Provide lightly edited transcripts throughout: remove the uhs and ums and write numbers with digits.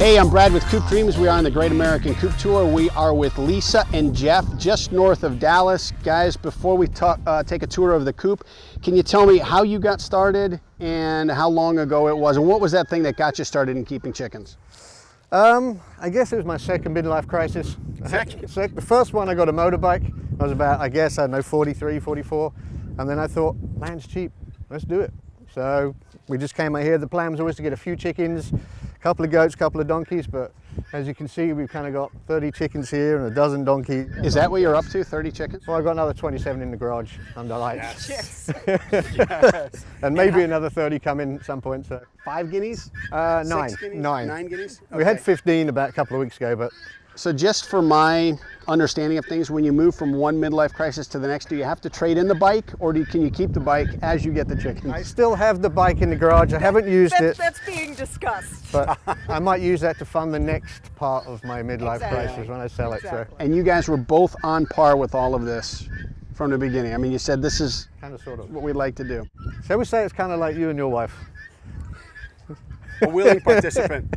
Hey, I'm Brad with Coop Dreams. We are on the Great American Coop Tour. We are with Lisa and Jeff just north of Dallas. Guys, before we take a tour of the coop, can you tell me how you got started and how long ago it was? And what was that thing that got you started in keeping chickens? I guess it was my second midlife crisis. The first one, I got a motorbike. I was about, I don't know, 43, 44. And then I thought, land's cheap, let's do it. So we just came out here. The plan was always to get a few chickens, a couple of goats, a couple of donkeys, but as you can see, we've kind of got 30 chickens here and a dozen donkeys. Is that what you're up to, 30 chickens? Well, I've got another 27 in the garage under lights. Yes. Yes. And maybe another 30 come in at some point. So 5 guineas? nine. 6 guineas? Nine. 9 guineas? We had Okay. 15 about a couple of weeks ago, but So just for my understanding of things, when you move from one midlife crisis to the next, do you have to trade in the bike, or can you keep the bike as you get the chickens? I still have the bike in the garage. I haven't used it, That's being discussed. but I might use that to fund the next part of my midlife Exactly. crisis when I sell it. So Exactly. And you guys were both on par with all of this from the beginning. I mean, you said this is kind of sort of. what we'd like to do. Shall we say it's kind of like you and your wife? A willing participant.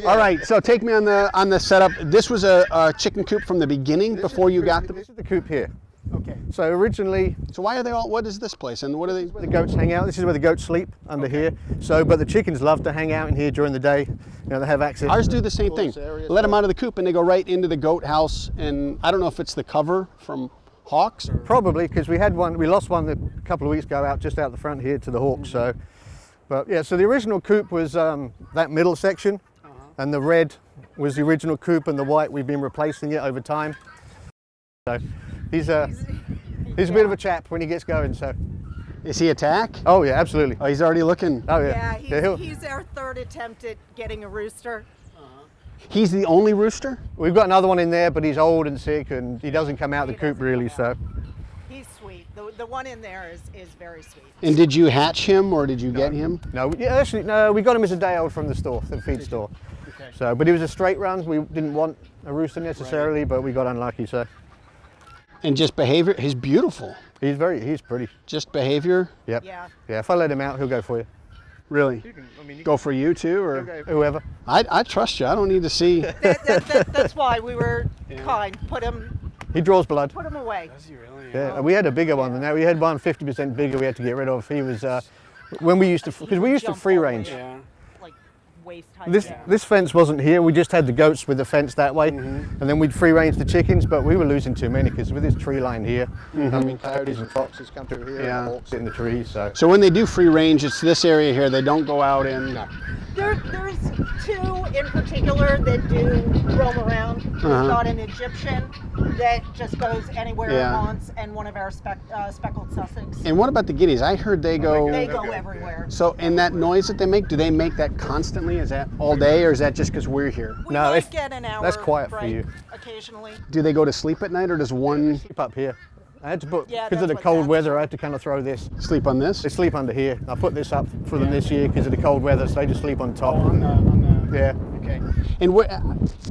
All right, so take me on the setup. This was a chicken coop from the beginning before you got This is the coop here. Okay. So originally, So why are they all? What is this place? And what are they? where the goats hang out. This is where the goats sleep, under here. So, but the chickens love to hang out in here during the day. You know, they have access. Ours to do the same all thing. this area, Let them so- out of the coop and they go right into the goat house. And I don't know if it's the cover from hawks. Probably, because we lost one a couple of weeks ago out just out the front here to the hawks. So, but yeah, so the original coop was that middle section, and the red was the original coop, and the white we've been replacing it over time. So he's a bit of a chap when he gets going. So Is he attack? oh yeah, absolutely. Oh, he's already looking. Oh yeah. Yeah, he's our third attempt at getting a rooster. He's the only rooster? We've got another one in there, but he's old and sick, and he doesn't come out the He coop doesn't really. come So out. He's sweet. The one in there is very sweet. And did you hatch him or did you get him? no, actually no, we got him as a day old from the store, the feed store. Okay. So, but he was a straight run. We didn't want a rooster necessarily, but we got unlucky. So And just behavior? He's beautiful. he's pretty. Just behavior? Yep. Yeah. Yeah. If I let him out, he'll go for you. Really? Go for you too? Or Whoever. I trust you. I don't need to see. That's why we were kind. Put him He draws blood. away. Yeah. We had a bigger one than that. We had one 50% bigger. We had to get rid of. He was when we used to, because we used to Jump free all the range. way, like waist height. This fence wasn't here. We just had the goats with the fence that way, and then we'd free range the chickens. But we were losing too many because with this tree line here, I mean, coyotes and foxes come through here, Yeah. and hawks sit in the trees. So So when they do free range, it's this area here. They don't go out in. There's two in particular that do roam around. We've got an Egyptian that just goes anywhere Yeah. it wants, and one of our speckled Sussex. And what about the guineas? I heard they go. They go everywhere. So, and that noise that they make, do they make that constantly? Is that all day, or is that just because we're here? We No, might it's- get an hour that's quiet for break you. occasionally. Do they go to sleep at night, or does one sleep up here. I had to put Yeah, because of that's the what cold happens. weather. I had to kind of throw this. sleep on this? They sleep under here. I put this up for them this year because of the cold weather, so they just sleep on top. Yeah. Okay. And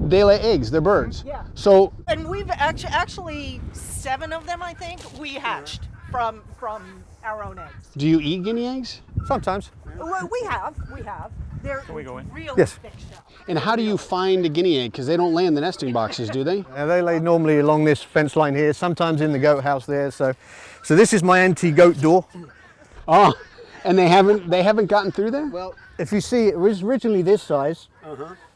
they lay eggs. They're birds. Yeah. So And we've actually 7 of them, I think, we hatched from our own eggs. do you eat guinea eggs? Sometimes. Well, we have. They're really Yes. thick shell. And how do you find a guinea egg? Because they don't lay in the nesting boxes, do they? They lay normally along this fence line here, sometimes in the goat house there. So this is my anti-goat door. Oh, and they haven't gotten through there? Well, if you see, it was originally this size.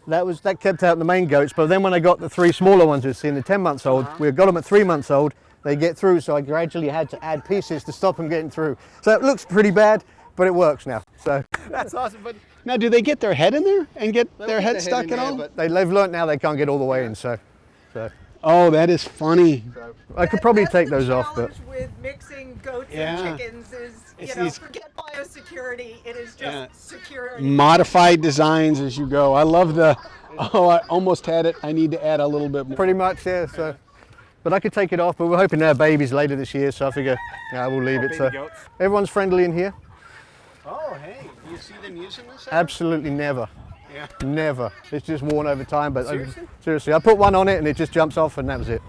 That kept out the main goats, but then when I got the 3 smaller ones, we've seen the 10 months old, we got them at 3 months old, they get through, so I gradually had to add pieces to stop them getting through. So it looks pretty bad, but it works now. So That's awesome. But now, do they get their head in there and get their head stuck at all? But they've learned now they can't get all the way in, so Oh, that is funny. I could probably That's take the those off, but challenge with mixing goats Yeah. and chickens is, It's you know, these- forget biosecurity. It is just Yeah. security. Modified designs as you go. I love the. Oh, I almost had it. I need to add a little bit more. pretty much, yeah. So, but I could take it off, but we're hoping to have babies later this year, so I figure, we'll leave it. So everyone's friendly in here. Oh, hey, do you see them using this? Absolutely never. Yeah. Never. It's just worn over time, but Seriously? seriously, I put one on it and it just jumps off and that was it.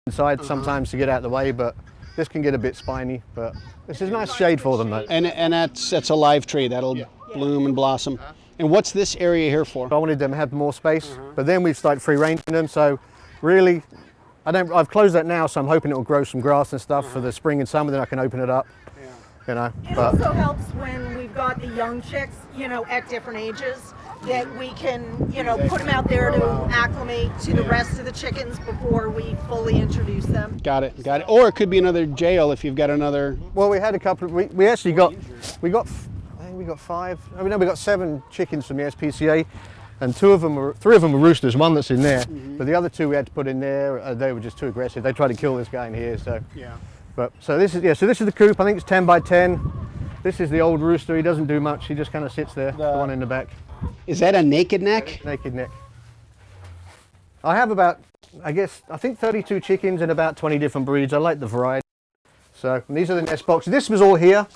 Inside sometimes to get out of the way, but this can get a bit spiny, but this is a nice shade for them though. And that's a live tree that'll bloom and blossom. And what's this area here for? I wanted them to have more space, but then we've started free ranging them. So really, I've closed that now, so I'm hoping it'll grow some grass and stuff for the spring and summer. Then I can open it up. You know, It also helps when we've got the young chicks, you know, at different ages, that we can, you know, put them out there to acclimate to the rest of the chickens before we fully introduce them. Got it. Or it could be another jail if you've got another. Well, we had a couple. We actually got I think we got 5. I mean, no, we got 7 chickens from the SPCA, and 3 of them were roosters. One that's in there, but the other 2 we had to put in there. They were just too aggressive. They tried to kill this guy in here. So Yeah. But so this is the coop. I think it's 10 by 10. This is the old rooster. He doesn't do much. He just kind of sits there. The one in the back. Is that a naked neck? Naked neck. I have about, I think 32 chickens and about 20 different breeds. I like the variety. So and these are the nest boxes. This was all here.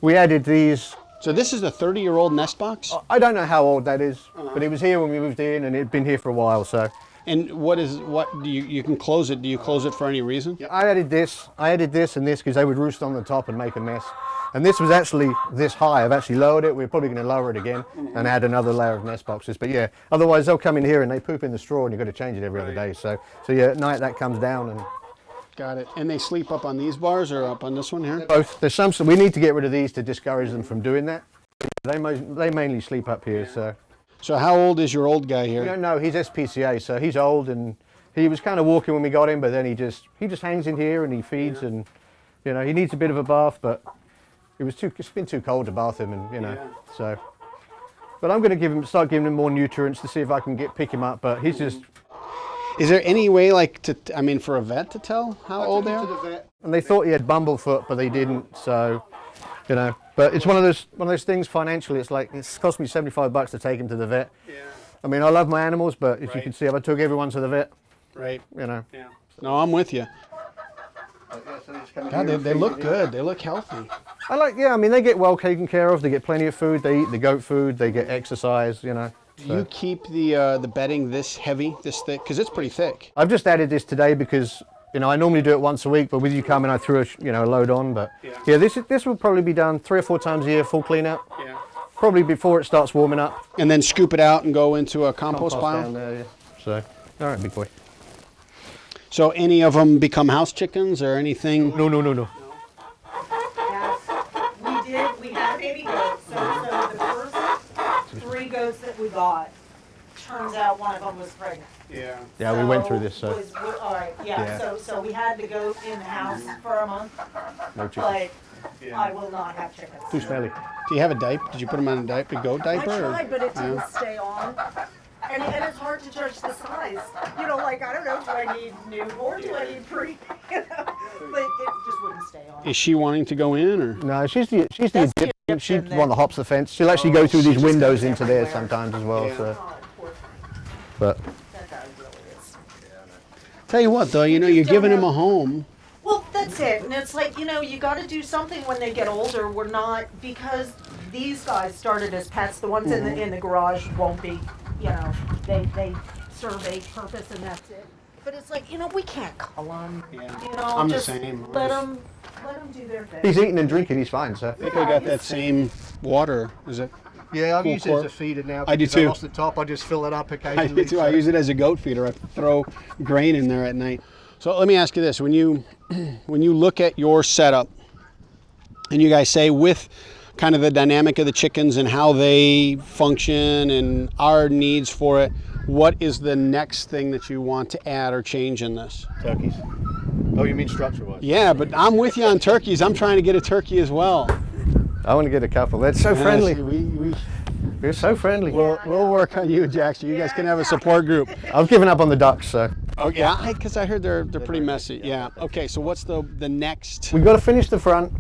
We added these. So this is a 30-year-old nest box? I don't know how old that is, but it was here when we moved in, and it'd been here for a while. So. And what do you can close it? Do you close it for any reason? I added this and this because they would roost on the top and make a mess. And this was actually this high. I've actually lowered it. We're probably going to lower it again and add another layer of nest boxes. But yeah, otherwise they'll come in here and they poop in the straw, and you've got to change it every other day. So yeah, at night that comes down and. Got it. And they sleep up on these bars or up on this one here? Both. There's some. We need to get rid of these to discourage them from doing that. They mainly sleep up here. So how old is your old guy here? You don't know. He's SPCA, so he's old, and he was kind of walking when we got him, but then he just hangs in here and he feeds, and you know he needs a bit of a bath, but it's been too cold to bath him, and you know so. But I'm going to start giving him more nutrients to see if I can pick him up. But he's just. Is there any way, for a vet to tell how old they are? And they thought he had bumblefoot, but they didn't. So, you know. But it's one of those things financially. It's like it's cost me $75 to take him to the vet. Yeah. I mean, I love my animals, but as you can see, if I took everyone to the vet, right? You know. Yeah. No, I'm with you. God, they look good. They look healthy. I mean, they get well taken care of. They get plenty of food. They eat the goat food. They get exercise. You know. Do you keep the bedding this heavy, this thick? Because it's pretty thick. I've just added this today because. You know, I normally do it once a week, but with you coming, I threw a load on. But yeah, this will probably be done 3 or 4 times a year, full clean up. Yeah. Probably before it starts warming up. And then scoop it out and go into a compost pile. Down there, yeah. So, all right, big boy. So, any of them become house chickens or anything? No. Yes, we did. We had a baby goat. So the first 3 goats that we got, turns out one of them was pregnant. Yeah. Yeah, we went through this. So. All right. Yeah. So we had the goat in the house for a month. No chickens. But I will not have chickens. Too smelly. Do you have a diaper? Did you put them on a goat diaper? I tried, but it didn't stay on. And it's hard to judge the size. You know, like, I don't know, do I need newborn? Do I need pre? You know, but it just wouldn't stay on. Is she wanting to go in, or? No, she's the Egyptian. She's the one that hops the fence. She'll actually go through these windows into there sometimes as well. So. But. Tell you what, though, you're giving him a home. Well, that's it. And it's like, you got to do something when they get older. We're not, because these guys started as pets. The ones in the garage won't be, they serve a purpose and that's it. But it's like, we can't cull them. Yeah. I'm just the same. Let them do their thing. He's eating and drinking. He's fine, so. I think I got that same water. Is it? Yeah, I've used it as a feeder now. I do too. I lost the top. I just fill it up occasionally. I do too. I use it as a goat feeder. I throw grain in there at night. So let me ask you this: when you look at your setup, and you guys say with kind of the dynamic of the chickens and how they function and our needs for it, what is the next thing that you want to add or change in this? Turkeys. Oh, you mean structure-wise? Yeah, but I'm with you on turkeys. I'm trying to get a turkey as well. I want to get a couple. That's so friendly. We're so friendly. We'll work on you, Jackson. You guys can have a support group. I've given up on the ducks, so. Oh yeah, because I heard they're pretty messy. Yeah. Okay, so what's the next? We've got to finish the front.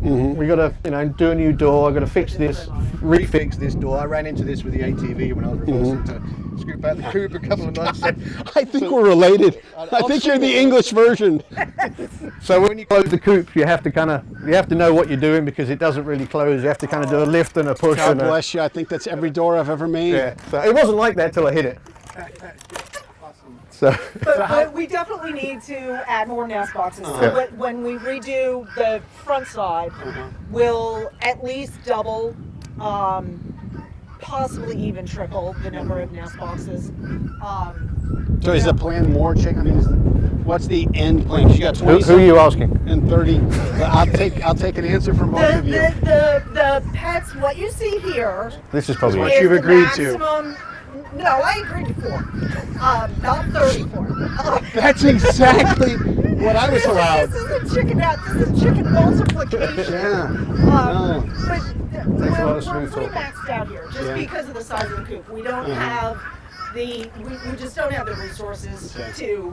We got to do a new door. I've got to fix this, refix this door. I ran into this with the ATV when I was forced to scoop out the coop a couple of months. I think we're related. I think you're the English version. So when you close the coop, you have to know what you're doing because it doesn't really close. You have to kind of do a lift and a push. God bless you. I think that's every door I've ever made. Yeah. So it wasn't like that till I hit it. So. But we definitely need to add more nest boxes. So when we redo the front side, we'll at least double possibly even triple the number of nest boxes. So is the plan more chicken? I mean, what's the end plan? 'Cause you got 20 Who are you asking? and 30. I'll take an answer from both of you. The pets, what you see here, This is probably What is you've the agreed to. maximum. No, I agreed to 4, not 34. That's exactly what I was allowed. This isn't chicken out. This is chicken multiplication. Yeah. But lot we're of smooth pretty talk. maxed out here just Yeah. because of the size of the coop. We don't have we just don't have the resources to,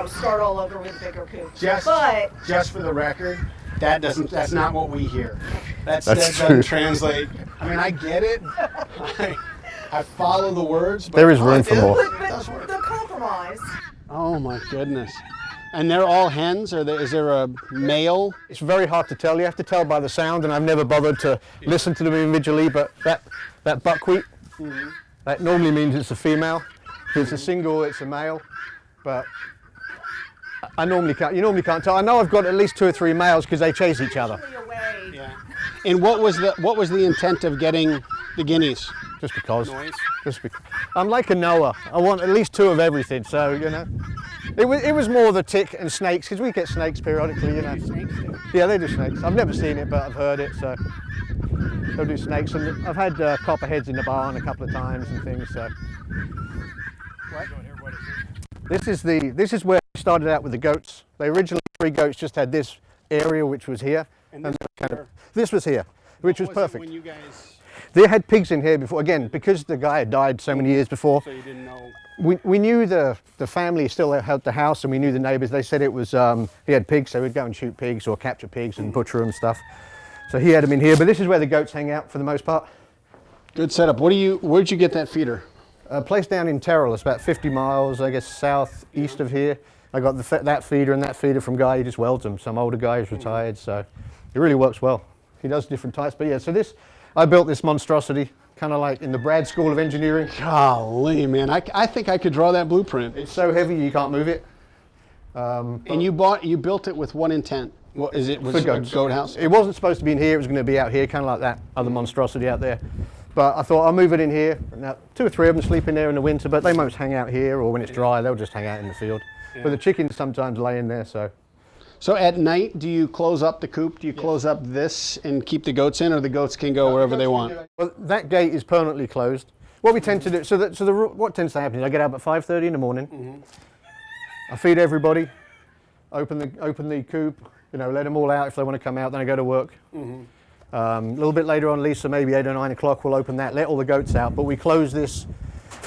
start all over with a bigger coop. Just for the record, that's not what we hear. That true. doesn't translate. I mean, I get it. I follow the words. But There is room for more. But the compromise. Oh my goodness. And they're all hens? Is there a male? It's very hard to tell. You have to tell by the sound, and I've never bothered to listen to them individually. But that buckwheat, that normally means it's a female. If it's a single, it's a male. But I normally can't. You normally can't tell. I know I've got at least 2 or 3 males because they chase each other. Away. Yeah. And what was the intent of getting the guineas? Just because. Noise? Just because. I'm like a Noah. I want at least 2 of everything. So it was more the tick and snakes because we get snakes periodically. Yeah, they do snakes. I've never seen it, but I've heard it. So they'll do snakes, and I've had copperheads in the barn a couple of times and things. So. This is where we started out with the goats. They originally 3 goats just had this area which was here, and this was here, which was perfect. When you guys, They had pigs in here before, again, because the guy had died so many years before. so you didn't know. We knew the family still held the house, and we knew the neighbours. They said it was, he had pigs, so we'd go and shoot pigs or capture pigs and butcher them and stuff. So he had them in here, but this is where the goats hang out for the most part. Good setup. Where'd you get that feeder? A place down in Terrell, it's about 50 miles, I guess, southeast of here. I got that feeder and that feeder from guy, he just welds them. Some older guy who's retired, so it really works well. He does different types, but yeah, so I built this monstrosity, kind of like in the Brad School of Engineering. Golly, man, I think I could draw that blueprint. It's so heavy you can't move it. And you built it with what intent? What is it? Was For it a goats. goat house? It wasn't supposed to be in here, it was going to be out here, kind of like that other monstrosity out there. But I thought I'll move it in here. Now, 2 or 3 of them sleep in there in the winter, but they most hang out here, or when it's dry, they'll just hang out in the field. Yeah. But the chickens sometimes lay in there, so. So at night, do you close up the coop? Do you close up this and keep the goats in, or the goats can go wherever they want? Well, that gate is permanently closed. What we tend to do, what tends to happen is I get up at 5:30 in the morning. I feed everybody, open the coop, let them all out if they want to come out. Then I go to work. A little bit later on, Lisa, maybe 8 or 9 o'clock, we'll open that, let all the goats out. But we close this,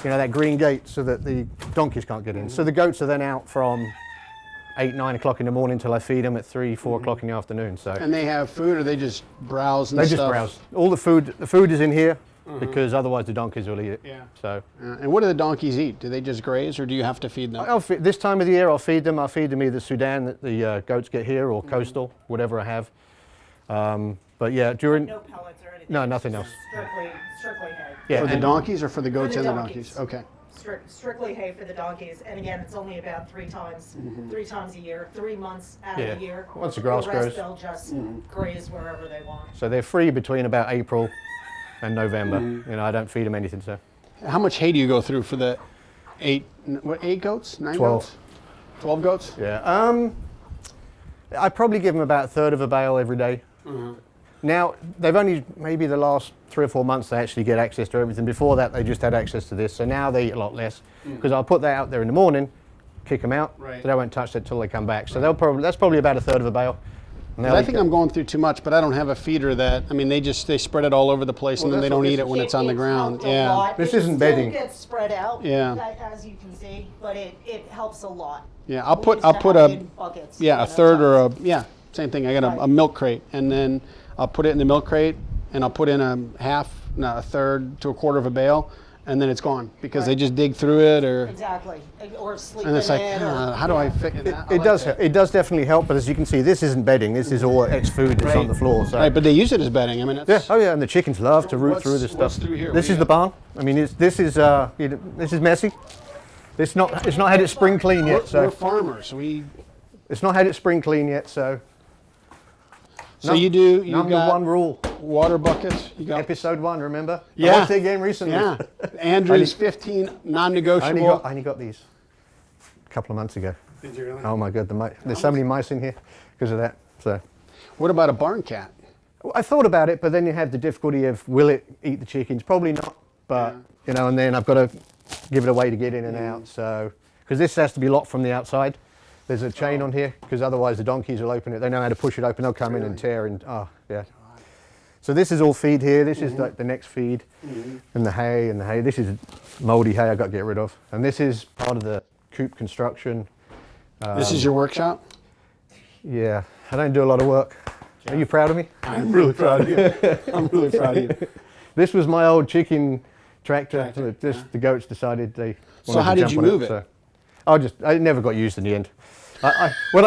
that green gate, so that the donkeys can't get in. So the goats are then out from 8, 9 o'clock in the morning till I feed them at 3, 4 o'clock in the afternoon. So And they have food, or they just browse and they stuff? just browse. All the food is in here because otherwise the donkeys will eat it. Yeah. So And what do the donkeys eat? Do they just graze, or do you have to feed them? this time of the year I'll feed them. I'll feed them either Sudan that the goats get here or coastal, whatever I have. But yeah, during No pellets or anything. No, nothing It's else. Strictly hay. yeah, For the and- donkeys, or for the goats the and the donkeys. donkeys? Okay. Strictly hay for the donkeys, and again, it's only about 3 times a year, 3 months out Yeah. of the year. Once the grass The rest grows. they'll just graze wherever they want. So they're free between about April and November. I don't feed them anything. So How much hay do you go through for the 8 goats? 9 12. goats? 12 goats? yeah, I probably give them about a third of a bale every day. Now they've only maybe the last 3 or 4 months they actually get access to everything. Before that they just had access to this. So now they eat a lot less because I'll put that out there in the morning, kick them out. Right. So they won't touch it till they come back. So that's probably about a third of a bale. And they'll I eat think it. I'm going through too much, but I don't have a feeder that, I mean, they spread it all over the place, and then that's they don't what eat this it when It- it's on the ground. helped a Yeah. lot. This It isn't still bedding. gets spread out, Yeah. as you can see, but it helps a lot. Yeah, We I'll put used to have a, big buckets, yeah, a you know, third or so- yeah, same thing. I got Right. a milk crate, and then I'll put it in the milk crate, and I'll put in a third to a quarter of a bale, and then it's gone because they Right. just dig through it, or Exactly, or sleep and it's in like, it, or, how do I yeah. fix it? It does definitely help, but as you can see, this isn't bedding. This is all ex-food that's on Right. the floor. So. Right, but they use it as bedding. I mean, Yeah. it's, Oh yeah, and the chickens love to root What's- through this what's stuff. through here? This What is do the you barn. I mean, this is messy. It's not had its spring clean yet, we're so farmers. We it's not had its spring clean yet. So So you do, number got one rule. water buckets. You got Episode 1, remember? Yeah. I watched it again recently. Yeah. Andrew's 15 non-negotiable. I only got these a couple of months ago. Did you really? Oh my God, there's so many mice in here because of that. So What about a barn cat? I thought about it, but then you have the difficulty of will it eat the chickens? Probably not, but you know, and then I've got to give it a way to get in and out. So because this has to be locked from the outside. There's a chain on here because otherwise the donkeys will open it. They know how to push it open. They'll come in and tear and yeah. So this is all feed here. This is like the next feed and the hay and the hay. This is mouldy hay I've got to get rid of. And this is part of the coop construction. This is your workshop? Yeah, I don't do a lot of work. Are you proud of me? I'm really proud of you. I'm really proud of you. This was my old chicken tractor. The goats decided they wanted So how to did jump you on move it? it? So it never got used in the end. When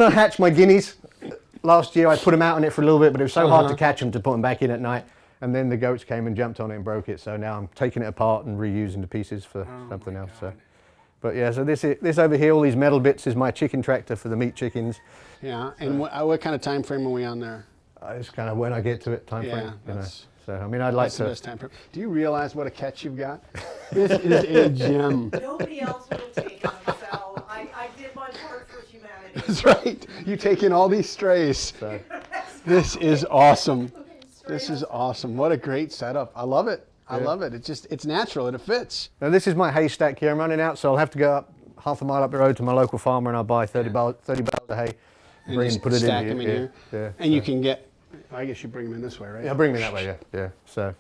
I hatched my guineas last year, I put them out on it for a little bit, but it was so hard to catch them to put them back in at night. And then the goats came and jumped on it and broke it. So now I'm taking it apart and reusing the pieces for something else. So, but yeah, so this over here, all these metal bits is my chicken tractor for the meat chickens. Yeah, and what kind of time frame are we on there? It's kind of when I get to it, time frame. You know. that's- So I mean, I'd like That's the to. best time frame. Do you realize what a catch you've got? This is a gem. Nobody else would have taken them, so I did my part for humanity. That's right. You take in all these strays. So, This is awesome. This is awesome. What a great setup. I love it. I love it. It's natural and it fits. now this is my haystack here. I'm running out, so I'll have to go up half a mile up the road to my local farmer, and I'll buy 30 bales of hay. And Bring just and put it stack in them in here. Yeah. And you can get, I guess you bring them in this way, right? Yeah, bring me that way. Yeah. So,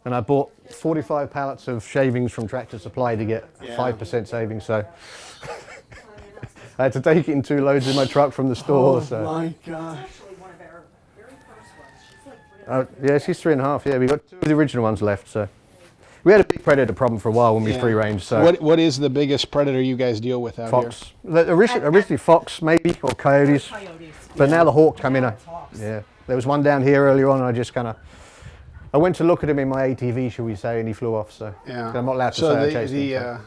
and I bought 45 pallets of shavings from Tractor Supply to get 5% savings. So I had to take it in 2 loads in my truck from the store. My gosh. Actually, one of our very first ones. She's like 3. Yeah, she's 3.5. Yeah, we got 2 of the original ones left. So we had a big predator problem for a while when we free range. So What is the biggest predator you guys deal with out fox. Originally fox maybe or coyotes, but now the hawk come in. Yeah, there was one down here earlier on, and I just kind of. I went to look at him in my ATV, shall we say, and he flew off. So here? I'm not allowed to So say I chased him.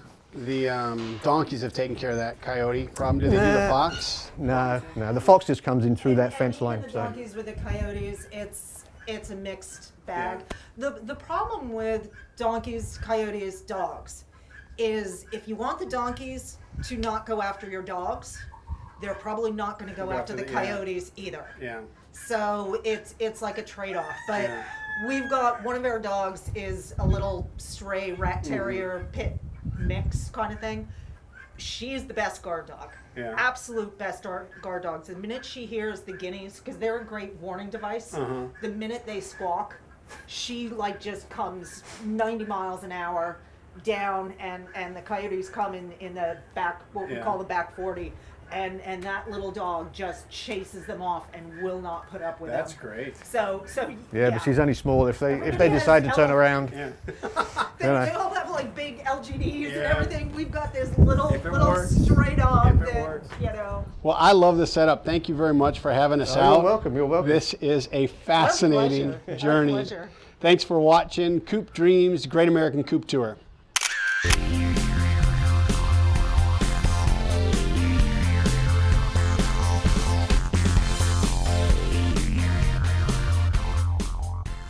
the donkeys have taken care of that coyote problem. Do they do the fox? No, the fox just comes in through that fence line. The So donkeys with the coyotes, it's a mixed bag. The problem with donkeys, coyotes, dogs is if you want the donkeys to not go after your dogs, they're probably not going to go after the coyotes either. Yeah. So it's like a trade-off. But we've got one of our dogs is a little stray rat terrier pit mix kind of thing. She's the best guard dog. Yeah. Absolute best guard dogs. The minute she hears the guineas, because they're a great warning device, the minute they squawk, she like just comes 90 miles an hour down, and the coyotes come in the back, what we call the back 40. And that little dog just chases them off and will not put up with them. That's great. So yeah, but she's only small. If they decide to turn around, Yeah. they all have like big LGDs and everything. We've got this little stray dog that you know. Well, I love the setup. Thank you very much for having us You're out. welcome. You're welcome. This is a fascinating pleasure. Our journey. pleasure. Thanks for watching Coop Dreams Great American Coop Tour.